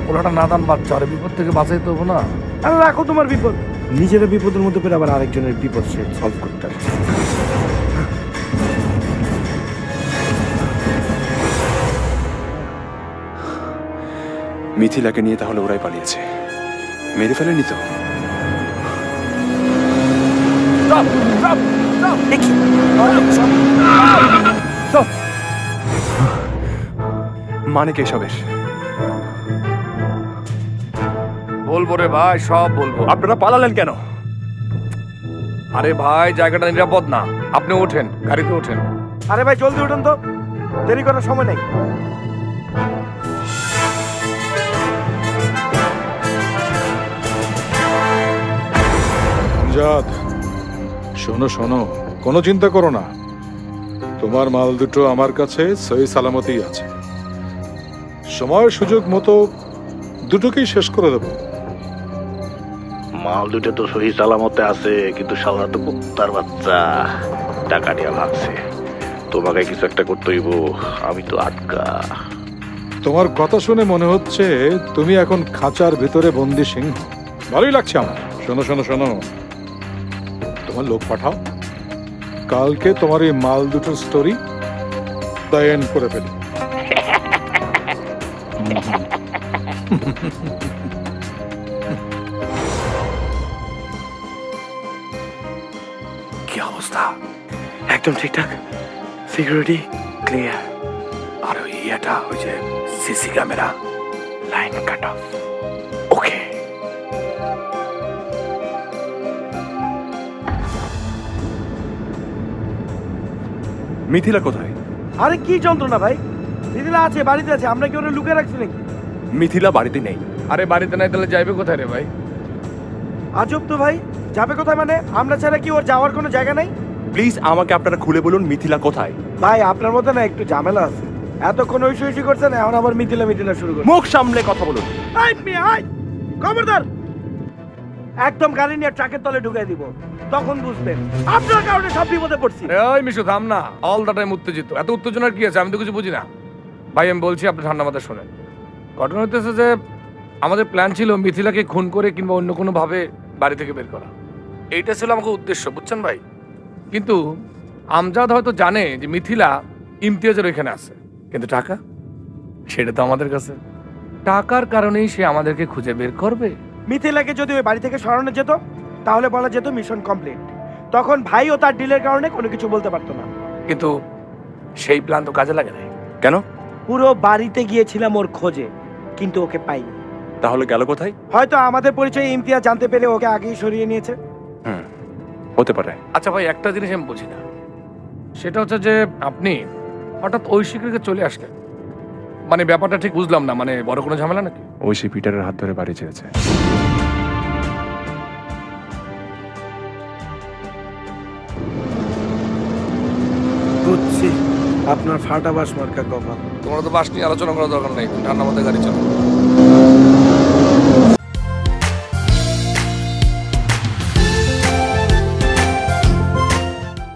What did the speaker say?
পোলাটা নাদান বাচ্চা, আর বিপদ থেকে বাঁচাইতে হবো না? আরে রাখো তোমার বিপদ, নিজেরা বিপদের মধ্যে পেরে আবার আরেকজনের বিপদ সে সলভ করতে আসে। মিথিলাকে নিয়ে তাহলে ওরাই পালিয়েছে, মেরে ফেলেনি তো? মানে কে সবের? বলবো রে ভাই, সব বলবো। আপনারা পালালেন কেন? আরে ভাই, জায়গাটা নিরাপদ না। আপনি ওঠেন, গাড়িতে ওঠেন। আরে ভাই জলদি উঠুন তো, দেরি করার সময় নেই। আমজাদ, শোনো শোনো, কোনো চিন্তা করো না। তোমার মাল দুটো আমার কাছে সহি সালামতই আছে। সময় সুযোগ মতো দুটোকেই শেষ করে দেবো। মাল দুটো তো সহি সালামতে আছে, কিন্তু শালা তো কুত্তার বাচ্চা টাকা নিয়ে ভাগছে। তোমাকে কিছু একটা করতে হইব, আমি তো আটকা। তোমার কথা শুনে মনে হচ্ছে তুমি এখন খাঁচার ভিতরে বন্দি সিংহ। ভালোই লাগছে আমার। শোনো শোনো শোনো, তোমার লোক পাঠাও, কালকে তোমার এই মাল দুটোর স্টোরি দ্য এন্ড করে ফেলি। কি অবস্থা? একদম ঠিকঠাক, সিকিউরিটি ক্লিয়ার। আর ওই ইয়েটা, ওই যে CC camera, line cut off. Okay. Mithila কোথায়? আরে কি যন্ত্রণা ভাই, দিদিলা আছে, বাড়িতে আছে। আমরা কি ওরা লুকিয়ে রাখছি নাকি? মিথিলা বাড়িতে নেই। আরে বাড়িতে নাই তাহলে যাইবে কোথায় রে ভাই? আজব তো ভাই, যাবে কোথায় মানে? আমরা ছাড়া কি ওর যাওয়ার কোনো জায়গা নাই? প্লিজ আমাকে আপনারা খুলে বলুন মিথিলা কোথায়। ভাই আপনার মধ্যে না একটু ঝামেলা আছে। এতক্ষণ ঐশী করছেন, এখন আবার মিথিলা মিথিলা শুরু করছে। মুখ সামলে কথা বলুন। খবরদার, একদম গাড়ি নিয়ে ট্রাকের তলে ঢুকাই দিব, তখন বুঝবেন আপনার কারণে সব বিপদে পড়ছি। আরে ওই মিশু, থাম না। অল দ্য টাইম উত্তেজিত। এত উত্তেজনার কি আছে? আমি তো কিছু বুঝি না। ভাই আমি বলছি, আপনি ঠান্ডা মাথায় শোনেন। ঘটনা হইতেছে যে আমাদের প্ল্যান ছিল মিথিলাকে খুন করে কিংবা অন্য কোনো ভাবে বাড়ি থেকে বের করা। এইটা ছিল আমাকে উদ্দেশ্য, বুঝছেন ভাই? কিন্তু আমজাদ হয়তো জানে যে মিথিলা ইমতিয়াজের ওইখানে আছে, কিন্তু টাকা সেটা তো আমাদের কাছে। টাকার কারণেই সে আমাদেরকে খুঁজে বের করবে। মিথিলাকে যদি ওই বাড়ি থেকে সরানো যেত, তাহলে বলা যেত মিশন কমপ্লিট। তখন ভাই ও তার ডিলের কারণে কোনো কিছু বলতে পারতো না। কিন্তু সেই প্ল্যান তো কাজে লাগে না। কেন? পুরো বাড়িতে গিয়েছিলাম ওর খোঁজে, কিন্তু ওকে পাইনি। তাহলে গেল কোথায়? হয়তো আমাদের পরিচয় ইমতিয়াজ জানতে পেরে ওকে আগেই সরিয়ে নিয়েছে। হতে পারে। আচ্ছা ভাই, একটা জিনিস আমি বুঝি না, সেটা হচ্ছে যে আপনি হঠাৎ ঐশীকে চলে আসলেন, মানে ব্যাপারটা ঠিক বুঝলাম না। মানে বড় কোনো ঝামেলা নাকি? ঐশী পিটারের হাত ধরে বাড়ি ছেড়েছে। বুঝছি, আপনার ফাটা বাস মার্কা কপাল। তোমরা তো বাস নিয়ে আলোচনা করার দরকার নেই, ঠান্ডা মাথায় গাড়ি চালাও।